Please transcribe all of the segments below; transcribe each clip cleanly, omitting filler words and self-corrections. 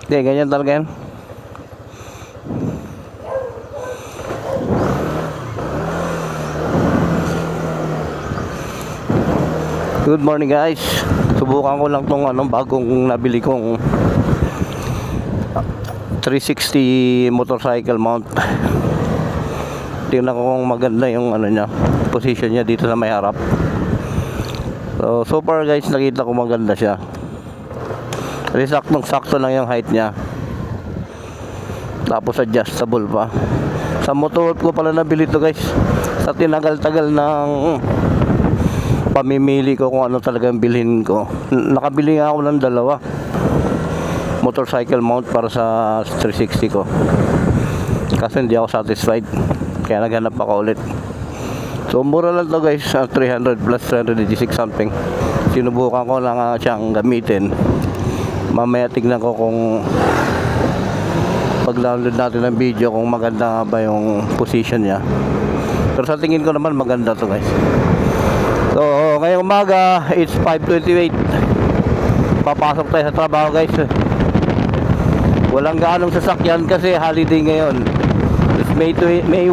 Hindi, ganyan talaga yan. Good morning guys. Subukan ko lang tong bagong nabili kong 360 motorcycle mount. Tingnan ko kung maganda yung niya, position niya dito sa may harap. So far guys, nakita ko maganda siya. Kasi saktong-sakto lang yung height niya. Tapos adjustable pa. Sa motor ko pala nabili to guys. Sa tinagal-tagal ng pamimili ko kung ano talaga yung bilhin ko. Nakabili nga ako ng dalawa motorcycle mount para sa 360 ko. Kasi hindi ako satisfied. Kaya naghanap ako ulit. So mura lang to guys, 300 plus 386 something. Sinubukan ko lang siyang gamitin. Mamaya tignan ko kung pag-download natin ng video kung maganda nga ba yung position niya. Pero sa tingin ko naman maganda to guys. So ngayong umaga, it's 5:28. Papasok tayo sa trabaho guys. Walang gaanong sasakyan kasi holiday ngayon. It's May 1,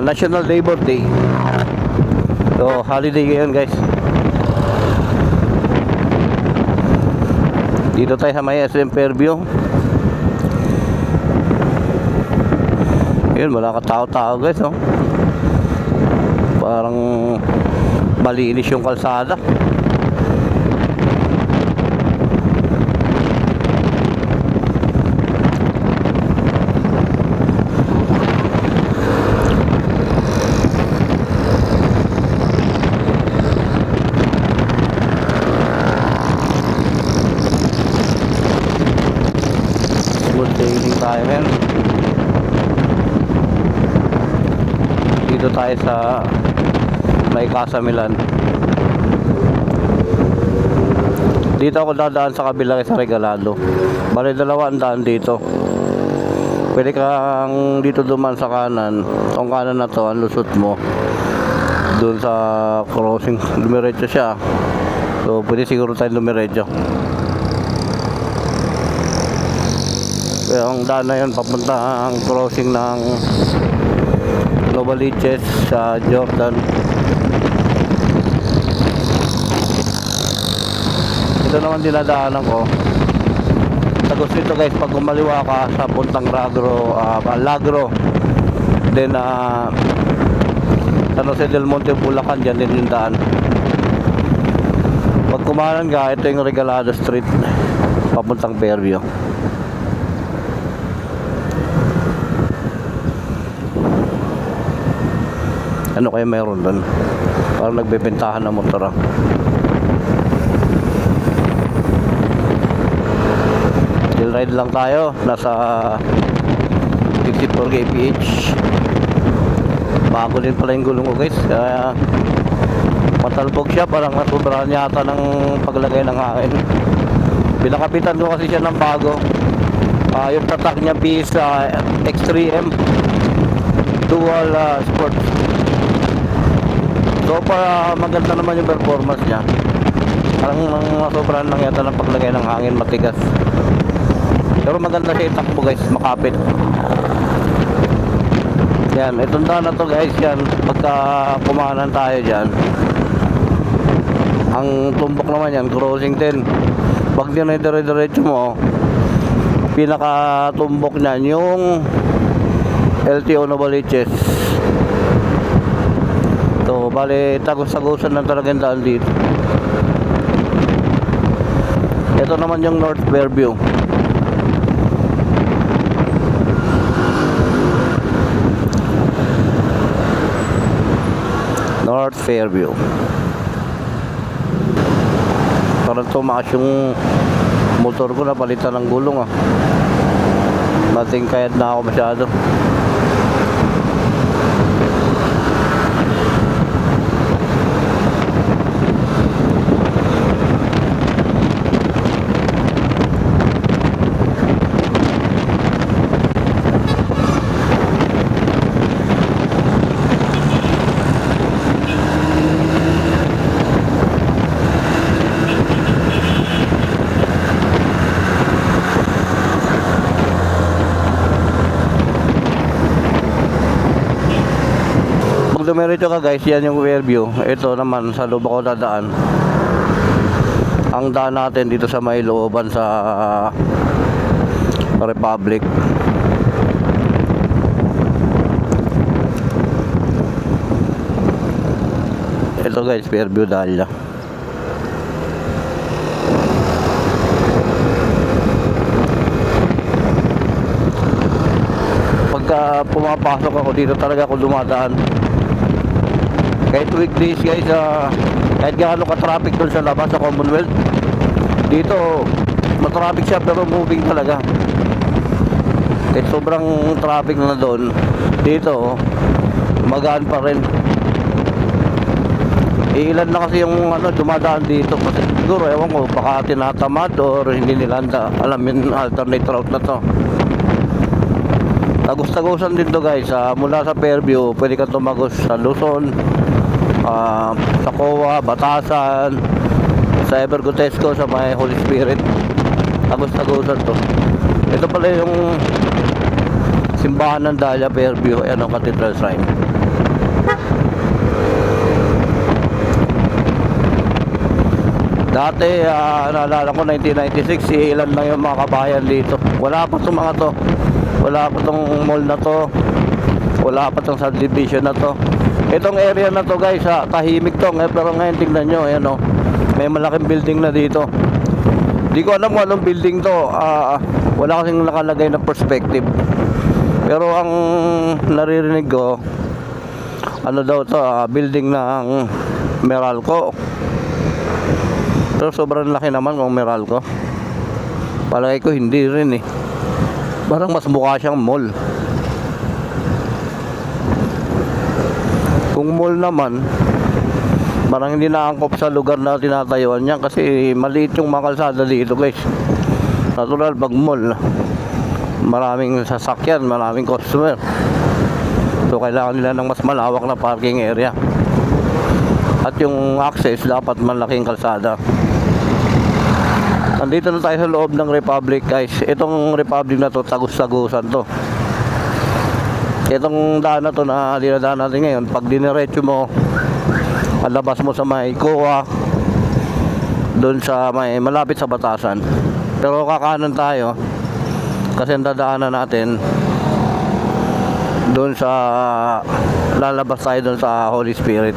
National Labor Day. So holiday ngayon guys. Dito tayo sa may SM Fairview. Yun, wala ka tao-tao guys, no? Parang malinis yung kalsada. Good sailing tayo men. Dito tayo sa may Casa Milan. Dito ako dadaan sa kabila sa Regalado. Bali dalawa ang daan dito. Pwede kang dito duman sa kanan. Ang kanan na to, ang lusot mo doon sa crossing. Dumiretso siya. So pwede siguro tayo dumiretso. Kaya ang daan na yun papunta ang crossing ng Novaliches sa Jordan. Ito naman dinadaanan ko. Sa gusto nito guys, pag kumaliwa ka sa puntang Lagro, then San Jose del Monte, Bulacan, dyan din yung daan. Pag kumanan ka, ito yung Regalado Street papuntang Fairview. Ano kaya mayroon doon? Parang nagbebentahan ng motor. Chill ride lang tayo. Nasa 54 kph. Bago din pala yung gulong ko guys. Kaya matalbog siya. Parang natubrahan yata ng paglagay ng hangin. Pinakapitan ko kasi siya ng bago. Yung tatak niya bis X3M Dual Sport. So para maganda naman yung performance niya. Parang sobrang lang yata ng paglagay ng hangin, matigas. Pero maganda siya itakbo guys, makapit. Yan, itong daan na to guys, yan. Pagka kumanan tayo dyan, ang tumbok naman yan, crossing din. Pag dinay-dire-diretso mo, pinaka tumbok niyan yung LTO Novaliches. So, bali, tagos-tagusan na talaga yung daan dito. Ito naman yung North Fairview. North Fairview. Parang tumaas yung motor ko, napalitan ng gulong matingkayad na ako masyado. dumiretso ka guys, yan yung Fairview. Ito naman sa loob ako dadaan. Ang daan natin dito sa may looban sa Republic. Ito guys, Fairview Dahlia. Pagka pumapasok ako dito talaga ako dumadaan. Kahit weekdays guys, kahit gaano ka-traffic doon sa labas sa Commonwealth, dito matraffic siya pero moving talaga. Kahit sobrang traffic na doon, dito magaan pa rin. Ilan na kasi yung dumadaan dito kasi siguro ewan ko baka tinatamad or hindi nila alam yung alternate route na to. Tagus-tagusan din to guys, mula sa Fairview pwede ka tumagos sa Luzon, sa COA, Batasan, sa Evergotesco, sa may Holy Spirit. Tagus-tagusan to. Ito pala yung simbahan ng Dahlia, Fairview, ano, Cathedral Shrine. Dati, naalala ko 1996, ilan lang yung mga kabayan dito. Wala pa itong mga to. Wala pa itong mall na to. Wala pa itong subdivision na to. Itong area na to guys, tahimik to. Pero ngayon tingnan nyo, ayan, oh, may malaking building na dito. Di ko alam kung anong building to. Wala kasing nakalagay na perspective. Pero ang naririnig ko, ano daw to, building ng Meralco. Pero sobrang laki naman kung Meralco. Palagay ko hindi rin eh. Parang mas mukha siyang mall. Kung mall naman, parang hindi naangkop sa lugar na tinatayuan niya kasi maliit yung mga kalsada dito guys. Natural pag mall, maraming sasakyan, maraming customer. So kailangan nila ng mas malawak na parking area. At yung access dapat malaking kalsada. Nandito na tayo sa loob ng Republic guys. Itong Republic na to, tagus-tagusan to. Itong daan na to na dinadaan natin ngayon, pag diniretso mo, alabas mo sa may COA, doon sa may malapit sa Batasan. Pero kakanan tayo kasi ang dadaanan natin doon sa lalabas tayo doon sa Holy Spirit.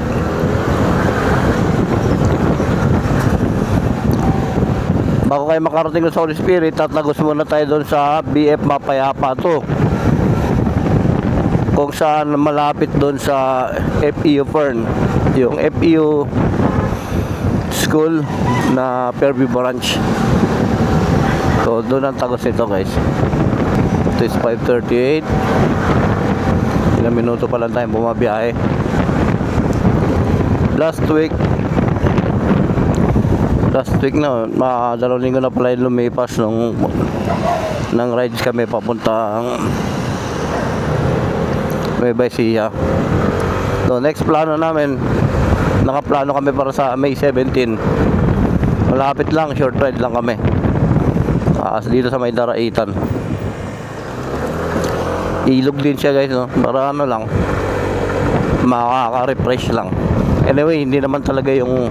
Bago kayo makarating sa Holy Spirit, tatagos muna tayo doon sa BF Mapayapa to, kung saan malapit doon sa FEU Fern, yung FEU school na Fairview branch. So doon ang tagos nito guys. Ito is 5:38. Ilang minuto pa lang tayo bumabiyahe. Last week na, 2 linggo na pala yung lumipas ng rides kami papuntang Nueva Ecija. So next plano namin, nakaplano kami para sa May 17. Malapit lang, short ride lang kami. Dito sa may Daraitan. Ilog din siya guys, no? Para ano lang, makaka-refresh lang. Anyway, hindi naman talaga yung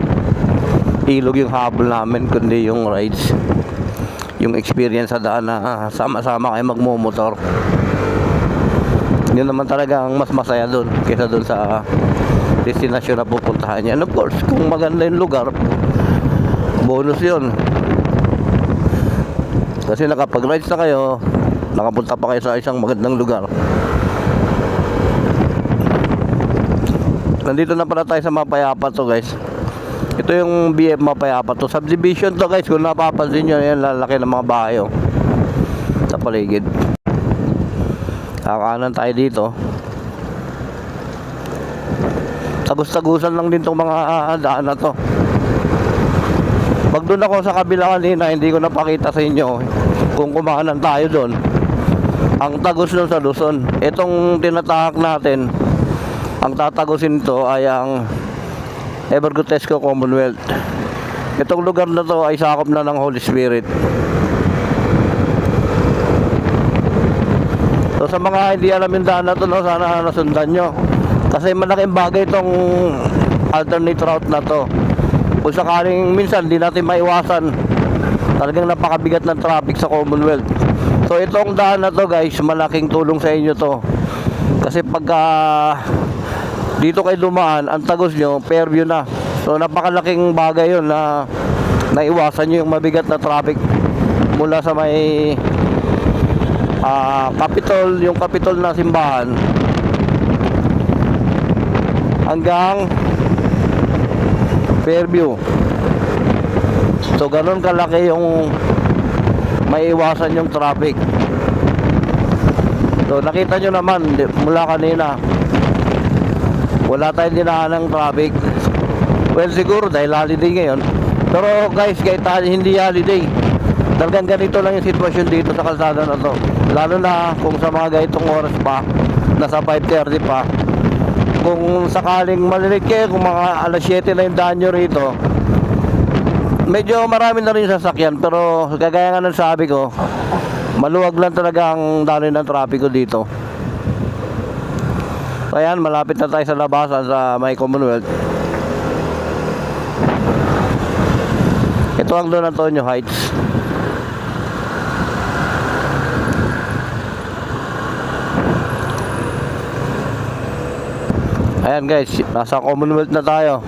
ilog yung habol namin, kundi yung rides, yung experience sa daan na sama-sama kayo magmumotor. Yun naman talaga ang mas masaya doon kaysa doon sa destinasyon na pupuntahan niya. And of course, kung maganda yung lugar, bonus yun. Kasi nakapag-rides na kayo, nakapunta pa kayo sa isang magandang lugar. Nandito na pala tayo sa Mapayapa to guys. Ito yung BF Mapayapa to. Subdivision to guys. Kung napapansin nyo, yan lalaki ng mga bahay oh, sa paligid. Kakanan tayo dito. Tagus-tagusan lang din tong mga daan na to. Pag doon ako sa kabila kanina, hindi ko napakita sa inyo kung kumanan tayo doon. Ang tagos doon sa Luzon. Itong tinatahak natin, ang tatagusin to ay ang Evergotesco Commonwealth. Itong lugar na to ay sakop na ng Holy Spirit. So sa mga hindi alam yung daan na to, no, sana nasundan nyo. Kasi malaking bagay itong alternate route na to. Kung sakaling minsan di natin maiwasan, talagang napakabigat ng traffic sa Commonwealth. So itong daan na to guys, malaking tulong sa inyo to. Kasi pagka dito kayo dumaan, ang tagos nyo, Fairview na. So napakalaking bagay yun na naiwasan nyo yung mabigat na traffic mula sa may Capitol, yung Capitol na simbahan hanggang Fairview. So ganun kalaki yung maiwasan yung traffic. So nakita nyo naman mula kanina, wala tayong dinaan ng traffic. Well, siguro dahil holiday ngayon. Pero guys, kahit hindi holiday, talagang ganito lang yung sitwasyon dito sa kalsada na to. Lalo na kung sa mga ganitong oras pa, nasa 5:30 pa. Kung sakaling malilit kayo, kung mga alas 7 na yung daan nyo rito, medyo marami na rin sasakyan. Pero kagaya nga ng sabi ko, maluwag lang talaga ang daloy ng trapiko dito. So ayan, malapit na tayo sa labasan sa may Commonwealth. Ito ang Don Antonio Heights. Ayan guys, nasa Commonwealth na tayo.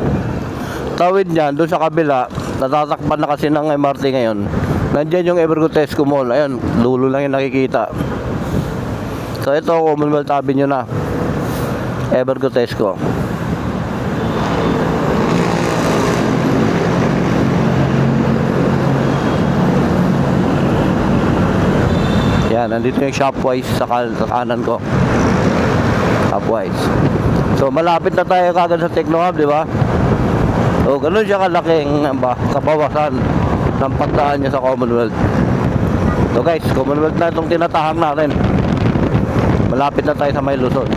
Tawid niyan, doon sa kabila, natatakpan na kasi ng MRT ngayon. Nandiyan yung Evergrotesco Mall. Ayan, dulo lang yung nakikita. So ito, Commonwealth Avenue na, Evergrotesco. Yan, nandito yung Shopwise sa kanan ko. Shopwise. So malapit na tayo kagad sa Techno Hub, di ba? So ganun siya kalaking kabawasan ng pagdaan niya sa Commonwealth. So guys, Commonwealth na itong tinatahak natin. Malapit na tayo sa may Luzon.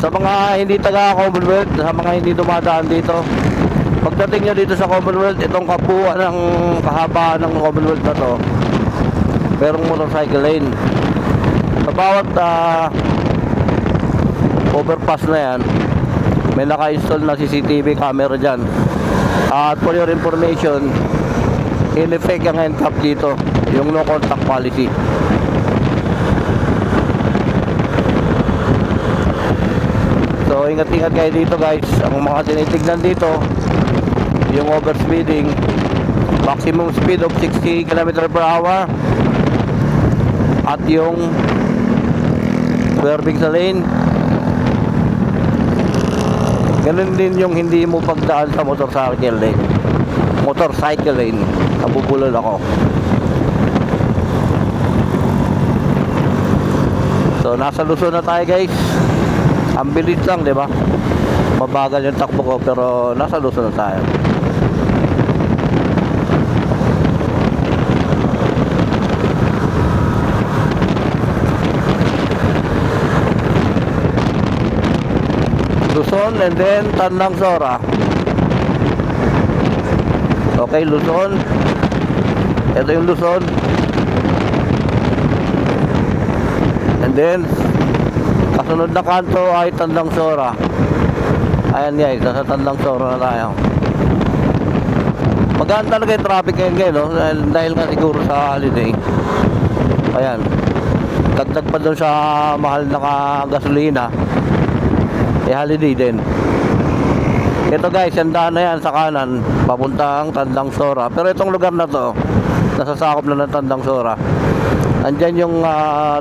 Sa mga hindi taga Commonwealth, sa mga hindi dumadaan dito, pagdating nyo dito sa Commonwealth, itong kabuuan ng kahabaan ng Commonwealth na to, merong motorcycle lane. Sa bawat overpass na yan, may naka-install na CCTV camera dyan. At for your information, in effect ang NCAP dito, yung no contact policy. So ingat-ingat kayo dito guys. Ang mga tinitignan dito, yung overspeeding, maximum speed of 60 km/h, at yung swerving sa lane. Ganun din yung hindi mo pagdaan sa motorcycle lane. Motorcycle lane. Nabubulol ako. So nasa Luzon na tayo guys. Ang bilis lang, di ba? Mabagal yung takbo ko, pero nasa Luzon na tayo. Luzon and then Tandang Sora. Okay, Luzon. Ito yung Luzon. And then kasunod na kanto ay Tandang Sora. Ayan guys, nasa Tandang Sora na tayo. Magaan talaga yung traffic ngayon no? Dahil nga siguro sa holiday. Ayan, dagdag pa doon sa mahal na gasolina, holiday din. Ito guys, yung daan na yan sa kanan, papuntang Tandang Sora. Pero itong lugar na to, nasasakop na ng Tandang Sora. Andyan yung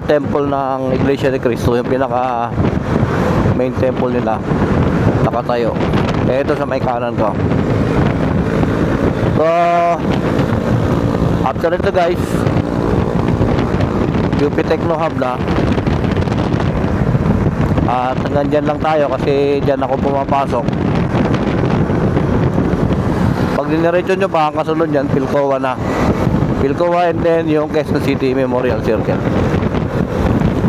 temple ng Iglesia ni Cristo, yung pinaka main temple nila, nakatayo. Kaya ito sa may kanan ko. So after ito guys, UP Techno Hub na. At hanggang dyan lang tayo kasi dyan ako pumapasok. Pag diniretso nyo pa, ang kasunod dyan, Pilcoa na. Pilcoa and then yung Quezon City Memorial Circle.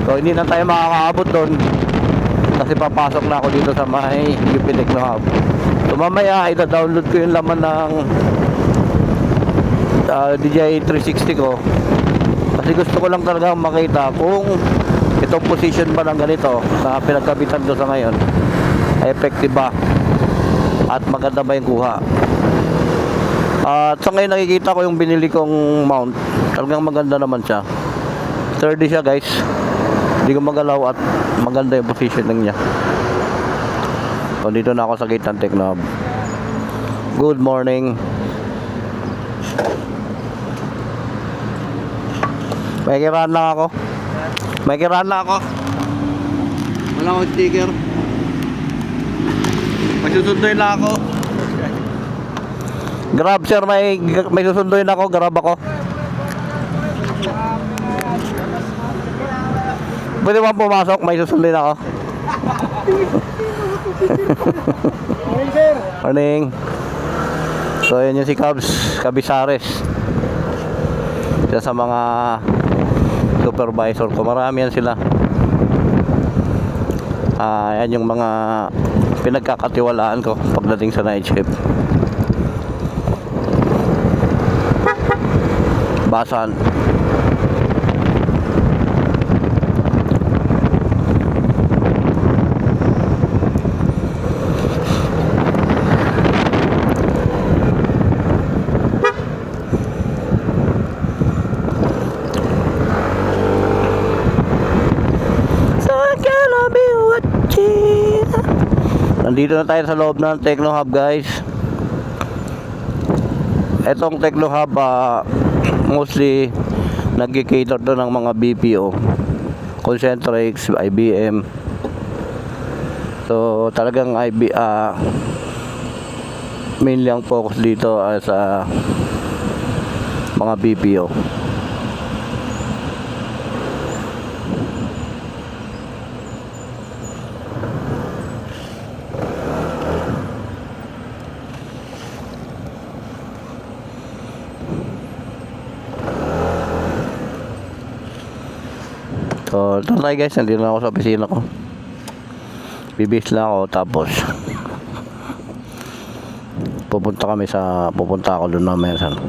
So hindi na tayo makakaabot doon kasi papasok na ako dito sa may UP Techno Hub. So mamaya ita-download ko yung laman ng DJI 360 ko kasi gusto ko lang talaga makita kung ito itong position ba ng ganito sa pinagkabitan ko sa ngayon ay effective ba at maganda ba yung kuha. At sa ngayon nakikita ko yung binili kong mount, talagang maganda naman siya. Sturdy siya guys, hindi ko magalaw at maganda yung positioning niya. So dito na ako sa gate ng Tecno Hub. Good morning. May kiraan lang ako. May kiraan lang ako. Wala akong sticker. May susunduin lang ako. Grab sir, may susunduin ako. Grab ako. Pwede ba pumasok? May susunduin ako. Morning, sir. Morning. So yun yung si Cabisares. Isa sa mga supervisor ko. Marami yan sila. Yan yung mga pinagkakatiwalaan ko pagdating sa night shift. Basan. Nandito na tayo sa loob ng Tecno Hub guys. Etong Tecno Hub mostly nag-cater to ng mga BPO, Concentrix, IBM. So talagang mainly ang focus dito sa mga BPO. So, ito tayo guys, nandito na ako sa opisina ko. Bibis lang ako, tapos pupunta ako doon na meron.